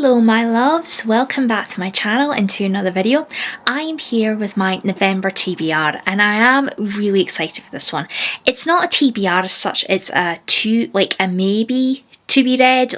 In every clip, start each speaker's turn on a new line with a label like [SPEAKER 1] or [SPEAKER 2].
[SPEAKER 1] Hello my loves, welcome back to my channel and to another video. I am here with my November TBR and I am really excited for this one. It's not a TBR as such, it's a maybe to be read,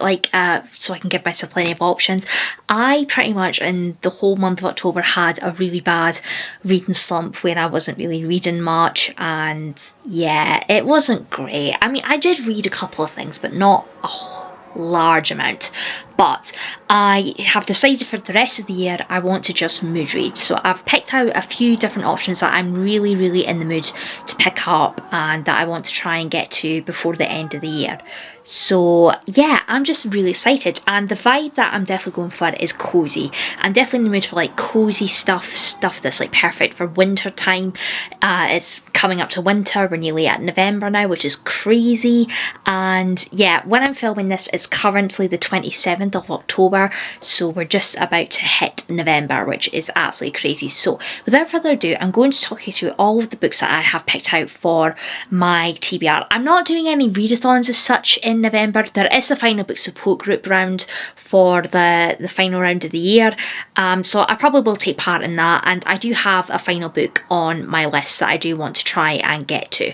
[SPEAKER 1] so I can give myself plenty of options. I pretty much in the whole month of October had a really bad reading slump where I wasn't really reading much, and yeah, it wasn't great. I mean, I did read a couple of things but not a large amount. But I have decided for the rest of the year I want to just mood read. So I've picked out a few different options that I'm really in the mood to pick up and that I want to try and get to before the end of the year. So yeah, I'm just really excited, and the vibe that I'm definitely going for is cozy. I'm definitely in the mood for like cozy stuff that's like perfect for winter time. It's coming up to winter, we're nearly at November now, which is crazy. And yeah, when I'm filming this, it's currently the 27th of October, so we're just about to hit November, which is absolutely crazy. So without further ado, I'm going to talk you through all of the books that I have picked out for my TBR. I'm not doing any readathons as such in November. There is the final book support group round for the final round of the year, so I probably will take part in that, and I do have a final book on my list that I do want to try and get to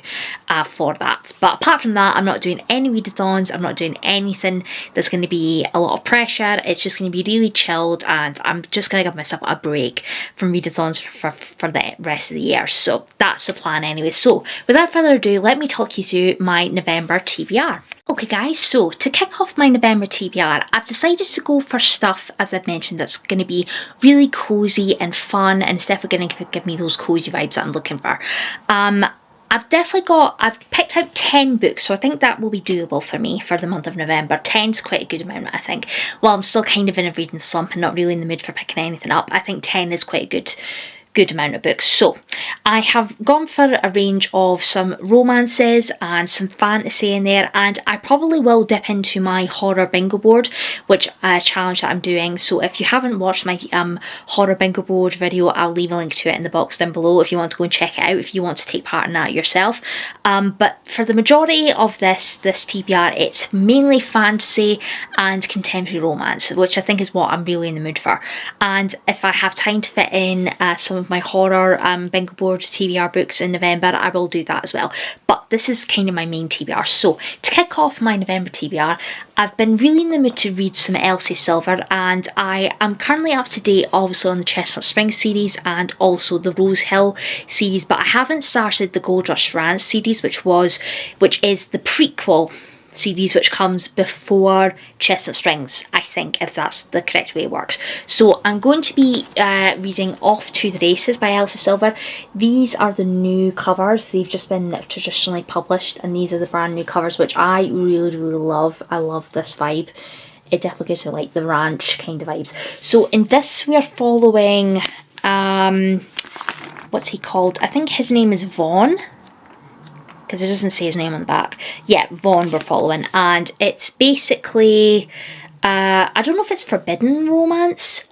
[SPEAKER 1] for that. But apart from that, I'm not doing any readathons, I'm not doing anything that's going to be a lot of pressure. It's just going to be really chilled, and I'm just going to give myself a break from readathons for the rest of the year. So that's the plan anyway. So without further ado, let me talk you through my November TBR. Okay guys, so to kick off my November TBR, I've decided to go for stuff, as I've mentioned, that's going to be really cozy and fun, and it's definitely going to give me those cozy vibes that I'm looking for. I've picked out 10 books, so I think that will be doable for me for the month of November. 10's quite a good amount, I think. While I'm still kind of in a reading slump and not really in the mood for picking anything up, I think 10 is quite a good amount of books. So I have gone for a range of some romances and some fantasy in there, and I probably will dip into my horror bingo board, which challenge that I'm doing. So if you haven't watched my horror bingo board video, I'll leave a link to it in the box down below if you want to go and check it out, if you want to take part in that yourself. But for the majority of this TBR, it's mainly fantasy and contemporary romance, which I think is what I'm really in the mood for. And if I have time to fit in some of my horror bingo board TBR books in November, I will do that as well. But this is kind of my main TBR. So to kick off my November TBR, I've been really in the mood to read some Elsie Silver, and I am currently up to date obviously on the Chestnut Springs series and also the Rose Hill series, but I haven't started the Gold Rush Ranch series, which is the prequel series which comes before Chestnut Springs, I think, if that's the correct way it works. So I'm going to be reading Off to the Races by Elsie Silver. These are the new covers. They've just been traditionally published, and these are the brand new covers, which I really love. I love this vibe. It definitely gives me like the ranch kind of vibes. So in this we are following what's he called? I think his name is Vaughn, because it doesn't say his name on the back. Yeah, Vaughn we're following, and it's basically I don't know if it's forbidden romance.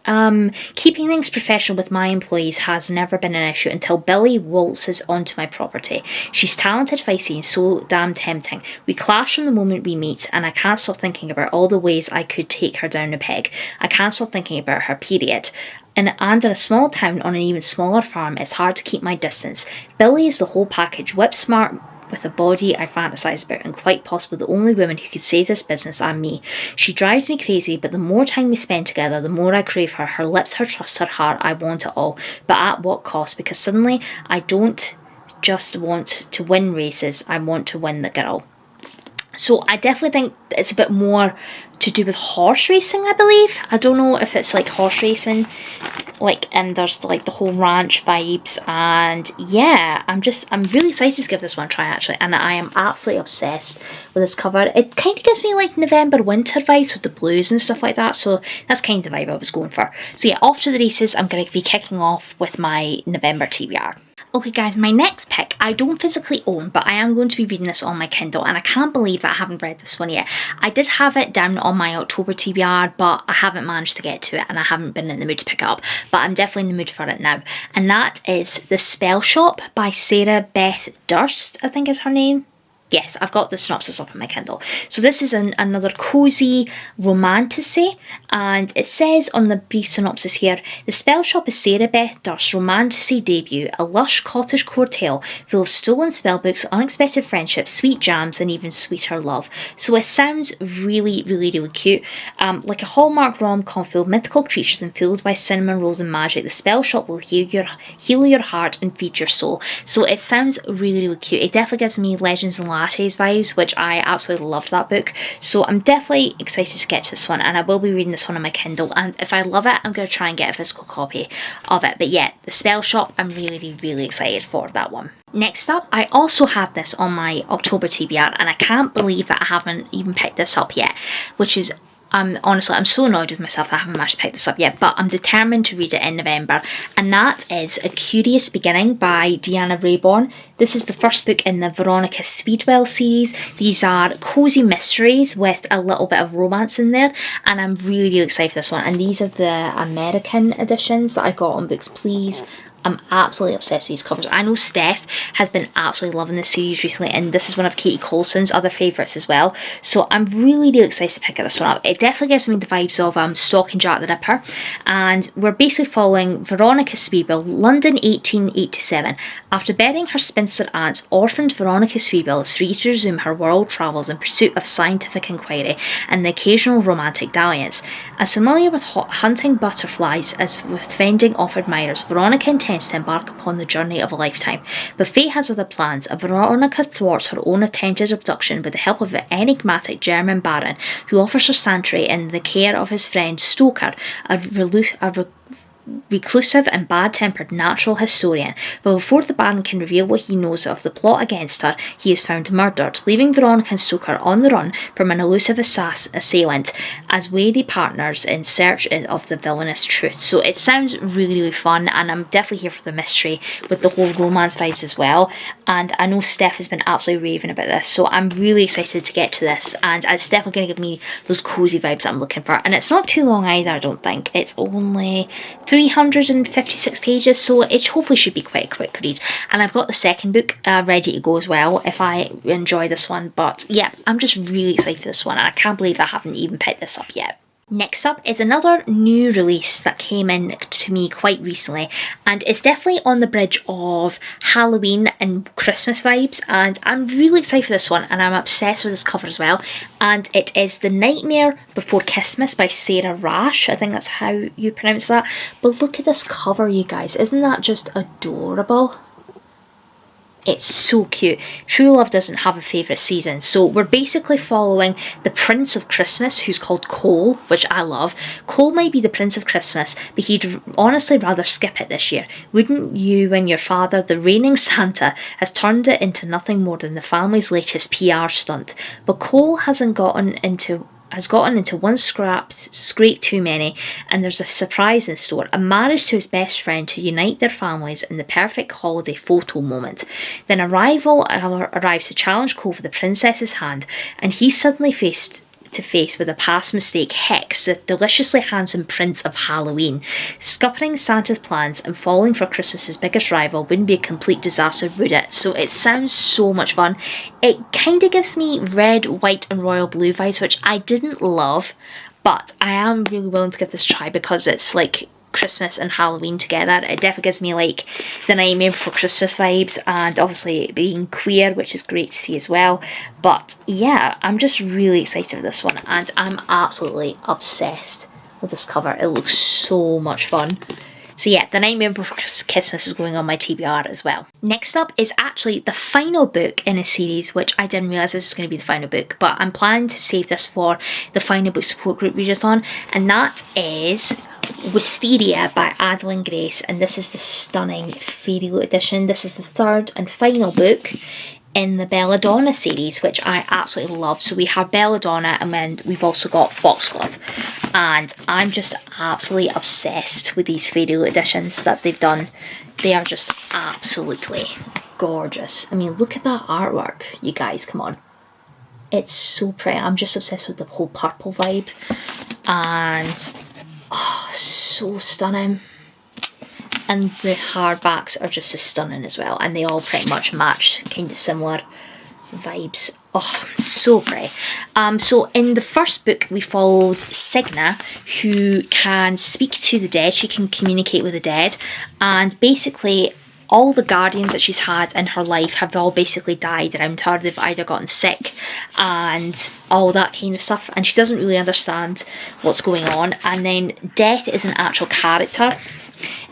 [SPEAKER 1] Keeping things professional with my employees has never been an issue until Billy waltzes onto my property. She's talented, feisty, and so damn tempting. We clash from the moment we meet, and I can't stop thinking about all the ways I could take her down a peg. I can't stop thinking about her, period. And in a small town on an even smaller farm, it's hard to keep my distance. Billy is the whole package, whip smart, with a body I fantasise about, and quite possibly the only woman who could save this business and me. She drives me crazy, but the more time we spend together, the more I crave her. Her lips, her trust, her heart, I want it all. But at what cost? Because suddenly I don't just want to win races, I want to win the girl. So I definitely think it's a bit more to do with horse racing, I believe. I don't know if it's like horse racing, and there's like the whole ranch vibes, and yeah, I'm really excited to give this one a try actually, and I am absolutely obsessed with this cover. It kind of gives me like November winter vibes with the blues and stuff like that, so that's kind of the vibe I was going for. So yeah, Off to the Races, I'm going to be kicking off with my November TBR. Okay guys, my next pick I don't physically own, but I am going to be reading this on my Kindle, and I can't believe that I haven't read this one yet. I did have it down on my October TBR, but I haven't managed to get to it, and I haven't been in the mood to pick it up, but I'm definitely in the mood for it now. And that is The Spell Shop by Sarah Beth Durst, I think is her name. Yes, I've got the synopsis up on my Kindle. So this is another cosy romantasy, and it says on the brief synopsis here, the spell shop is Sarah Beth Durst's romantasy debut, a lush cottagecore tale full of stolen spellbooks, unexpected friendships, sweet jams, and even sweeter love. So it sounds really, really, really cute. Like a Hallmark rom-com full of mythical creatures and fueled by cinnamon rolls and magic, the spell shop will heal your heart and feed your soul. So it sounds really, really cute. It definitely gives me Legends and Lattes vibes, which I absolutely loved that book. So I'm definitely excited to get to this one, and I will be reading this one on my Kindle, and if I love it, I'm going to try and get a physical copy of it. But yeah, the spell shop, I'm really, really excited for that one. Next up, I also had this on my October TBR, and I can't believe that I haven't even picked this up yet, which is honestly, I'm so annoyed with myself that I haven't managed to pick this up yet, but I'm determined to read it in November, and that is A Curious Beginning by Deanna Rayborn. This is the first book in the Veronica Speedwell series. These are cosy mysteries with a little bit of romance in there, and I'm really, really excited for this one. And these are the American editions that I got on Books Please. I'm absolutely obsessed with these covers. I know Steph has been absolutely loving this series recently, and this is one of Katie Colson's other favourites as well. So I'm really, really excited to pick this one up. It definitely gives me the vibes of Stalking Jack the Ripper, and we're basically following Veronica Speedwell, London 1887. After burying her spinster aunt, orphaned Veronica Speedwell is free to resume her world travels in pursuit of scientific inquiry and the occasional romantic dalliance. As familiar with hunting butterflies as with fending off admirers, Veronica intends to embark upon the journey of a lifetime. But fate has other plans, and Veronica thwarts her own attempted abduction with the help of an enigmatic German baron who offers her sanctuary in the care of his friend Stoker, a reclusive and bad-tempered natural historian. But before the Baron can reveal what he knows of the plot against her, he is found murdered, leaving Veronica and Stoker on the run from an elusive assailant as wary partners in search of the villainous truth. So it sounds really, really fun, and I'm definitely here for the mystery with the whole romance vibes as well. And I know Steph has been absolutely raving about this, so I'm really excited to get to this, and it's definitely going to give me those cosy vibes that I'm looking for. And it's not too long either, I don't think. It's only 356 pages, so it hopefully should be quite a quick read. And I've got the second book ready to go as well if I enjoy this one. But yeah, I'm just really excited for this one, and I can't believe I haven't even picked this up yet. Next up is another new release that came in to me quite recently, and it's definitely on the bridge of Halloween and Christmas vibes, and I'm really excited for this one, and I'm obsessed with this cover as well. And it is The Nightmare Before Christmas by Sarah Rash. I think that's how you pronounce that. But look at this cover, you guys. Isn't that just adorable? It's so cute. True love doesn't have a favourite season, so we're basically following the Prince of Christmas, who's called Cole, which I love. Cole might be the Prince of Christmas, but he'd honestly rather skip it this year. Wouldn't you when your father, the reigning Santa, has turned it into nothing more than the family's latest PR stunt? But Cole has gotten into one scrape too many, and there's a surprise in store, a marriage to his best friend to unite their families in the perfect holiday photo moment. Then a rival arrives to challenge Cole for the princess's hand, and he's suddenly faced to face with a past mistake, Hex, the deliciously handsome Prince of Halloween. Scuppering Santa's plans and falling for Christmas's biggest rival wouldn't be a complete disaster, would it? So it sounds so much fun. It kind of gives me red, white and royal blue vibes, which I didn't love, but I am really willing to give this a try because it's like Christmas and Halloween together. It definitely gives me like The Nightmare Before Christmas vibes, and obviously being queer, which is great to see as well. But yeah, I'm just really excited for this one, and I'm absolutely obsessed with this cover. It looks so much fun. So yeah, The Nightmare Before Christmas is going on my TBR as well. Next up is actually the final book in a series, which I didn't realise this was going to be the final book, but I'm planning to save this for the final book support group readathon, and that is Wisteria by Adeline Grace, and this is the stunning Fairy Loot edition. This is the third and final book in the Belladonna series, which I absolutely love. So we have Belladonna, and then we've also got Foxglove, and I'm just absolutely obsessed with these Fairy Loot editions that they've done. They are just absolutely gorgeous. I mean, look at that artwork, you guys, come on. It's so pretty. I'm just obsessed with the whole purple vibe, and oh, so stunning. And the hardbacks are just as stunning as well, and they all pretty much match, kind of similar. vibes. Oh, so great. So in the first book, we followed Signa, who can speak to the dead. She can communicate with the dead. And basically, all the guardians that she's had in her life have all basically died around her. They've either gotten sick and all that kind of stuff. And she doesn't really understand what's going on. And then Death is an actual character.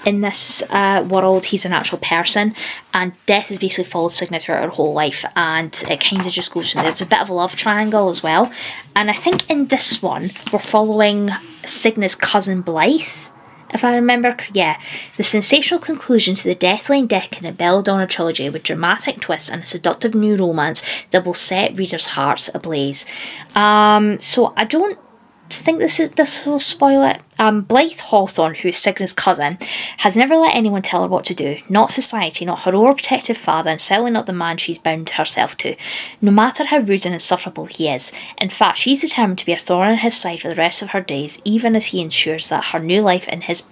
[SPEAKER 1] In this world, he's an actual person, and Death has basically followed Signa throughout her whole life, and it kind of just goes from there. It's a bit of a love triangle as well, and I think in this one, we're following Signa's cousin Blythe, if I remember. Yeah, the sensational conclusion to the Deathly and Decadent Belladonna trilogy with dramatic twists and a seductive new romance that will set readers' hearts ablaze. So I don't think this will spoil it. Blythe Hawthorne, who is Signa's cousin, has never let anyone tell her what to do. Not society, not her overprotective father, and certainly not the man she's bound herself to, no matter how rude and insufferable he is. In fact, she's determined to be a thorn in his side for the rest of her days, even as he ensures that her new life in his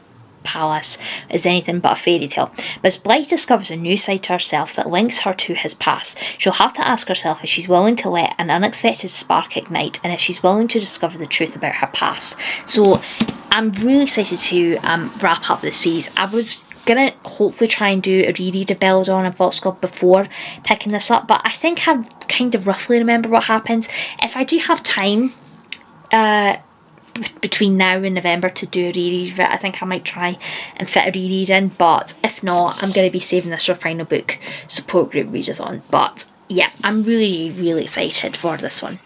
[SPEAKER 1] palace is anything but a fairy tale. But as Blythe discovers a new side to herself that links her to his past, she'll have to ask herself if she's willing to let an unexpected spark ignite, and if she's willing to discover the truth about her past. So I'm really excited to wrap up this series. I was gonna hopefully try and do a reread of Belladonna and Foxglove before picking this up, but I think I kind of roughly remember what happens. If I do have time between now and November to do a reread of it, I think I might try and fit a reread in, but if not, I'm going to be saving this for a final book support group readathon. But yeah, I'm really, really excited for this one.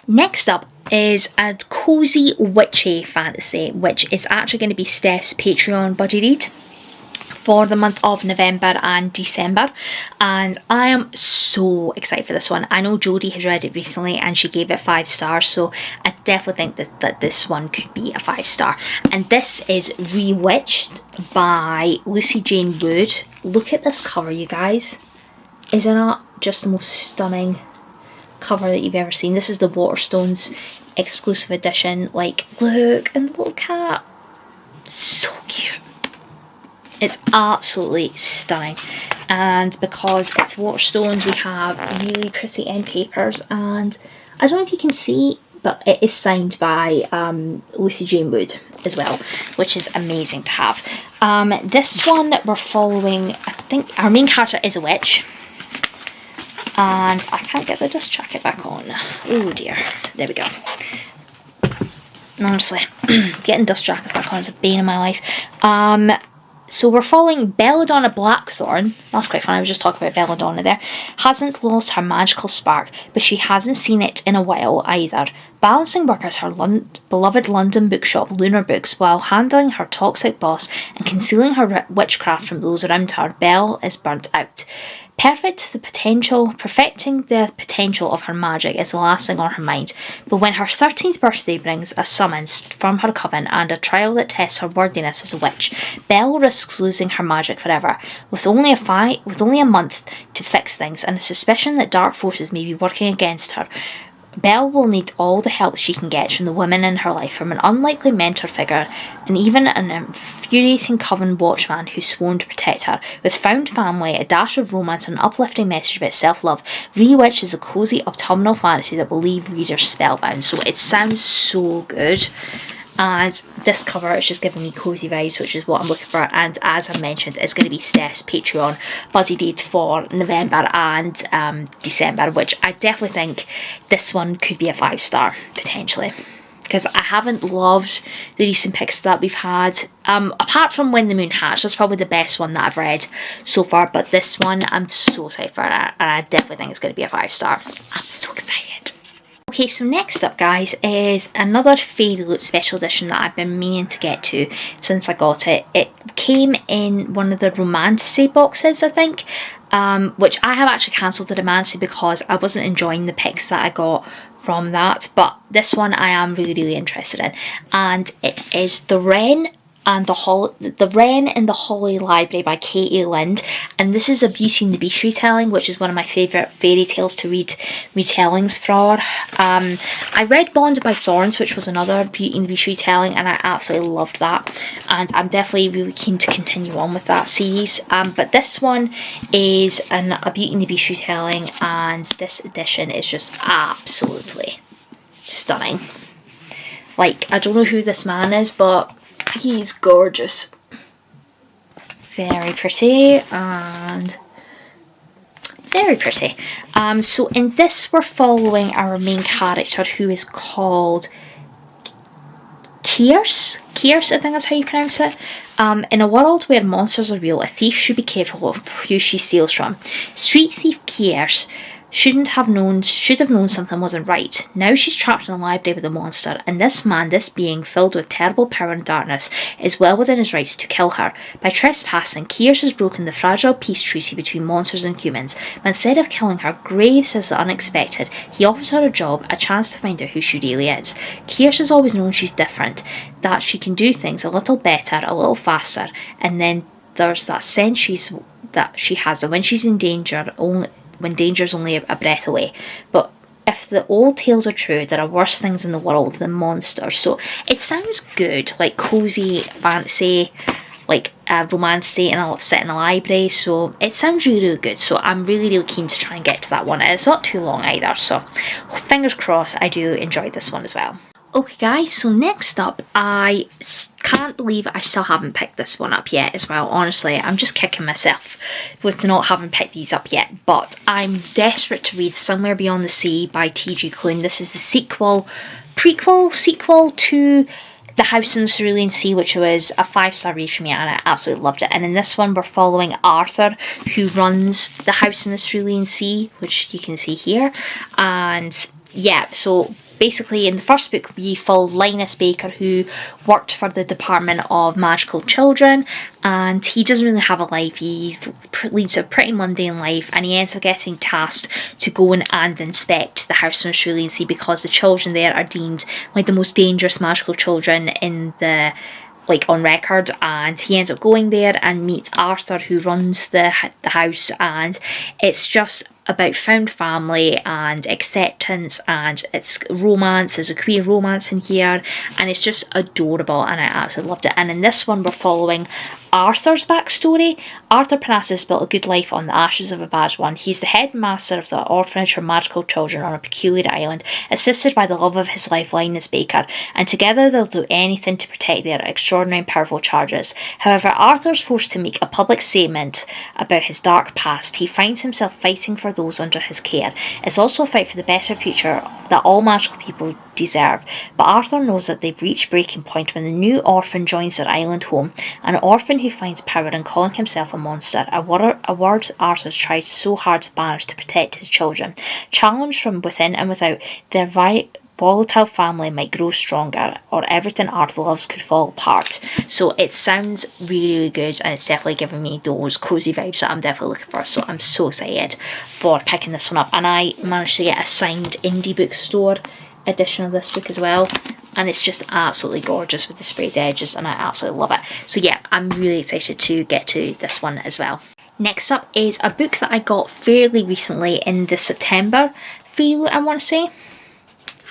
[SPEAKER 1] Next up is a cosy witchy fantasy, which is actually going to be Steph's Patreon buddy read for the month of November and December, and I am so excited for this one. I know Jodie has read it recently and she gave it 5 stars, so I definitely think that this one could be a 5-star. And this is ReWitched by Lucy Jane Wood. Look at this cover, you guys. Isn't it just the most stunning cover that you've ever seen? This is the Waterstones exclusive edition. Like, look, and the little cat. So cute. It's absolutely stunning, and because it's Waterstones, we have really pretty end papers, and I don't know if you can see, but it is signed by Lucy Jane Wood as well, which is amazing to have. This one we're following, I think our main character is a witch, and I can't get the dust jacket back on. Oh dear, there we go. Honestly, getting dust jackets back on is a bane in my life. So we're following Belladonna Blackthorn. That's quite fun. I was just talking about Belladonna there. Hasn't lost her magical spark, but she hasn't seen it in a while either. Balancing work at her beloved London bookshop, Lunar Books, while handling her toxic boss and concealing her witchcraft from those around her, Belle is burnt out. Perfecting the potential of her magic is the last thing on her mind, but when her 13th birthday brings a summons from her coven and a trial that tests her worthiness as a witch, Belle risks losing her magic forever. With only a month to fix things and a suspicion that dark forces may be working against her, Belle will need all the help she can get from the women in her life, from an unlikely mentor figure and even an infuriating coven watchman who's sworn to protect her. With found family, a dash of romance and an uplifting message about self-love, ReWitched is a cosy autumnal fantasy that will leave readers spellbound. So it sounds so good. And this cover is just giving me cozy vibes, which is what I'm looking for. And as I mentioned, it's going to be Steph's Patreon buddy read for November and December, which I definitely think this one could be a 5-star, potentially. Because I haven't loved the recent picks that we've had. Apart from When the Moon Hatched, that's probably the best one that I've read so far. But this one, I'm so excited for it. And I definitely think it's going to be a 5-star. I'm so excited. Okay, so next up, guys, is another Fairy Loot special edition that I've been meaning to get to since I got it. It came in one of the Romantasy boxes, I think, which I have actually cancelled the Romantasy because I wasn't enjoying the picks that I got from that. But this one I am really, really interested in. And it is the Ren and the Ren and the Holly Library by Katie Lind, and this is a Beauty and the Beast retelling, which is one of my favourite fairy tales to read retellings for. I read Bonded by Thorns, which was another Beauty and the Beast retelling, and I absolutely loved that, and I'm definitely really keen to continue on with that series. But this one is a Beauty and the Beast retelling, and this edition is just absolutely stunning. Like, I don't know who this man is, but he's gorgeous. Very pretty, and very pretty. So in this we're following our main character, who is called Kierce, I think that's how you pronounce it. In a world where monsters are real, a thief should be careful of who she steals from. Street thief Kierce should have known something wasn't right. Now she's trapped in a library with a monster, and this being filled with terrible power and darkness, is well within his rights to kill her. By trespassing, Kierce has broken the fragile peace treaty between monsters and humans, but instead of killing her, Graves as the unexpected, he offers her a job, a chance to find out who she really is. Kierce has always known she's different, that she can do things a little better, a little faster, and then there's that sense that she has that when she's in danger, when danger's only a breath away. But if the old tales are true, there are worse things in the world than monsters. So it sounds good, like cozy fantasy, like a romance set in a library. So it sounds really, really good. So I'm really, really keen to try and get to that one. And it's not too long either. So fingers crossed, I do enjoy this one as well. Okay guys, so next up, I can't believe I still haven't picked this one up yet as well. Honestly, I'm just kicking myself with not having picked these up yet, but I'm desperate to read Somewhere Beyond the Sea by T.G. Klune. This is the sequel to The House in the Cerulean Sea, which was a 5-star read for me, and I absolutely loved it. And in this one, we're following Arthur, who runs the House in the Cerulean Sea, which you can see here. And yeah, so basically in the first book we follow Linus Baker, who worked for the Department of Magical Children, and he doesn't really have a life. He leads a pretty mundane life, and he ends up getting tasked to go and inspect the House in the Cerulean Sea because the children there are deemed like the most dangerous magical children in the on record. And he ends up going there and meets Arthur, who runs the house, and it's just about found family and acceptance, and it's romance. There's a queer romance in here, and it's just adorable, and I absolutely loved it. And in this one we're following Arthur's backstory. Arthur Parnassus built a good life on the ashes of a bad one. He's the headmaster of the orphanage for magical children on a peculiar island, assisted by the love of his life, Linus Baker, and together they'll do anything to protect their extraordinary and powerful charges. However, Arthur's forced to make a public statement about his dark past. He finds himself fighting for those under his care. It's also a fight for the better future that all magical people deserve, but Arthur knows that they've reached breaking point when the new orphan joins their island home, an orphan who finds power in calling himself a monster, a word Arthur's tried so hard to banish to protect his children. Challenged from within and without, their volatile family might grow stronger, or everything Arthur loves could fall apart. So it sounds really, really good, and it's definitely giving me those cozy vibes that I'm definitely looking for. So I'm so excited for picking this one up, and I managed to get a signed indie bookstore edition of this book as well, and it's just absolutely gorgeous with the sprayed edges, and I absolutely love it. So yeah, I'm really excited to get to this one as well. Next up is a book that I got fairly recently in the September Fairy Loot, I want to say.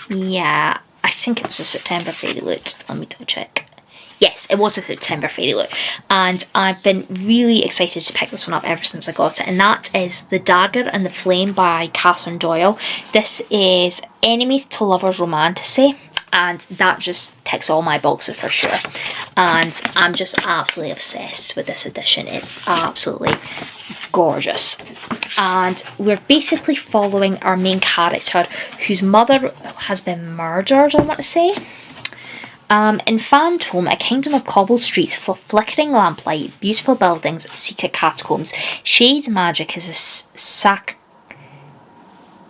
[SPEAKER 1] Yeah, I think it was a September Fairy Loot. Let me double check. Yes, it was a September Fairy Loot, and I've been really excited to pick this one up ever since I got it, and that is The Dagger and the Flame by Catherine Doyle. This is enemies to lovers romantasy, and that just ticks all my boxes for sure, and I'm just absolutely obsessed with this edition. It's absolutely gorgeous, and we're basically following our main character, whose mother has been murdered, I want to say. In Phantom, a kingdom of cobbled streets, flickering lamplight, beautiful buildings, secret catacombs, shade magic is a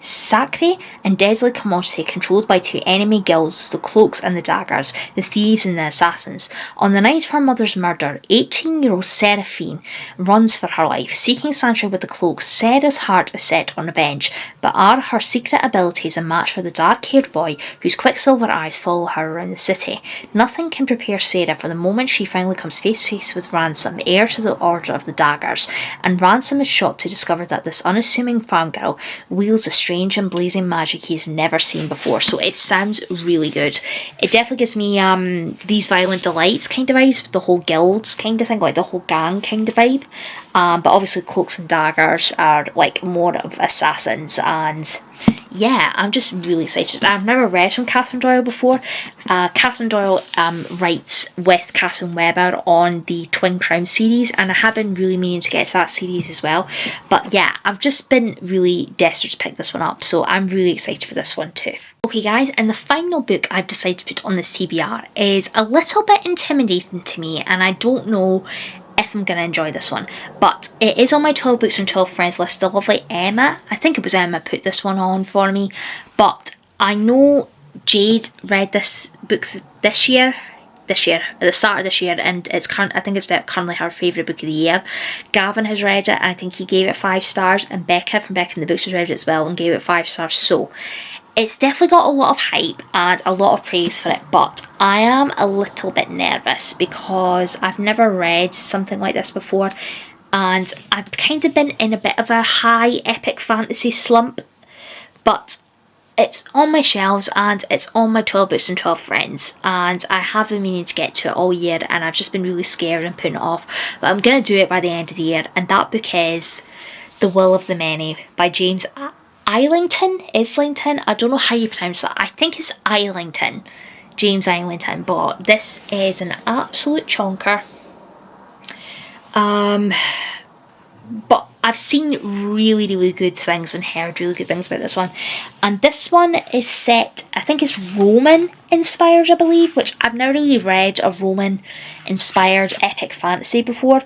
[SPEAKER 1] sacred and deadly commodity controlled by two enemy guilds, the Cloaks and the Daggers, the Thieves and the Assassins. On the night of her mother's murder, 18-year-old Seraphine runs for her life. Seeking sanctuary with the Cloaks, Sarah's heart is set on revenge, but are her secret abilities a match for the dark-haired boy whose quicksilver eyes follow her around the city? Nothing can prepare Sarah for the moment she finally comes face-to-face with Ransom, heir to the Order of the Daggers, and Ransom is shocked to discover that this unassuming farm girl wields a strange and blazing magic he has never seen before. So it sounds really good. It definitely gives me these Violent Delights kind of vibes, with the whole guilds kind of thing, like the whole gang kind of vibe. But obviously Cloaks and Daggers are like more of assassins, and yeah, I'm just really excited. I've never read from Catherine Doyle before. Catherine Doyle writes with Catherine Webber on the Twin Crowns series, and I have been really meaning to get to that series as well. But yeah, I've just been really desperate to pick this one up, so I'm really excited for this one too. Okay guys, and the final book I've decided to put on this TBR is a little bit intimidating to me, and I don't know if I'm going to enjoy this one, but it is on my 12 books and 12 friends list. The lovely Emma, I think it was Emma, put this one on for me, but I know Jade read this book this year, at the start of this year, and I think it's currently her favourite book of the year. Gavin has read it, and I think he gave it 5 stars, and Becca from Becca and the Books has read it as well and gave it 5 stars, so it's definitely got a lot of hype and a lot of praise for it, but I am a little bit nervous because I've never read something like this before, and I've kind of been in a bit of a high epic fantasy slump, but it's on my shelves and it's on my 12 books and 12 friends, and I have been meaning to get to it all year, and I've just been really scared and putting it off, but I'm going to do it by the end of the year, and that book is The Will of the Many by James Islington, I don't know how you pronounce that. I think it's Islington, James Islington, but this is an absolute chonker. But I've seen really, really good things and heard really good things about this one. And this one is set, I think it's Roman inspired, I believe, which I've never really read a Roman inspired epic fantasy before.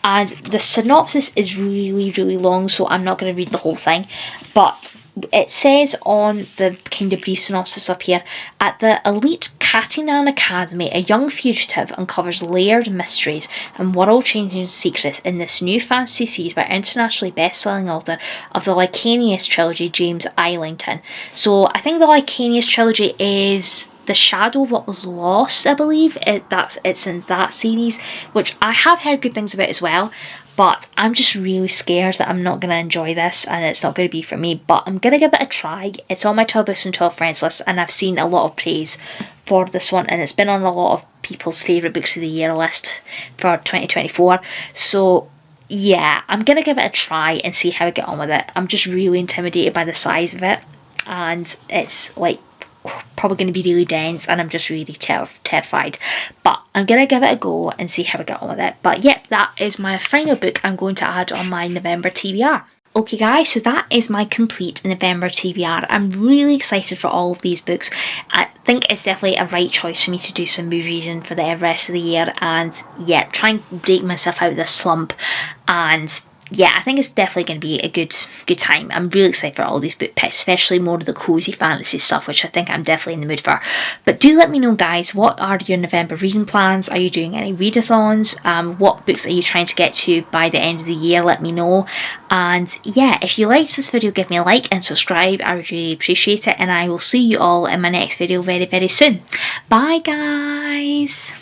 [SPEAKER 1] And the synopsis is really, really long, so I'm not going to read the whole thing. But it says on the kind of brief synopsis up here, at the elite Katinan Academy, a young fugitive uncovers layered mysteries and world-changing secrets in this new fantasy series by internationally best-selling author of the Licanius trilogy, James Islington. So I think the Licanius trilogy is The Shadow of What Was Lost, I believe. It's in that series, which I have heard good things about as well, but I'm just really scared that I'm not going to enjoy this and it's not going to be for me, but I'm going to give it a try. It's on my 12 books and 12 friends list, and I've seen a lot of praise for this one, and it's been on a lot of people's favourite books of the year list for 2024, so yeah, I'm going to give it a try and see how I get on with it. I'm just really intimidated by the size of it, and it's like probably going to be really dense, and I'm just really terrified, but I'm going to give it a go and see how I get on with it. But yep, that is my final book I'm going to add on my November TBR. Okay guys, so that is my complete November TBR. I'm really excited for all of these books. I think it's definitely a right choice for me to do some book reading for the rest of the year, and yeah, try and break myself out of this slump, and yeah, I think it's definitely going to be a good time. I'm really excited for all these book picks, especially more of the cozy fantasy stuff, which I think I'm definitely in the mood for. But do let me know, guys, what are your November reading plans? Are you doing any readathons? What books are you trying to get to by the end of the year? Let me know. And yeah, if you liked this video, give me a like and subscribe. I would really appreciate it, and I will see you all in my next video very, very soon. Bye, guys.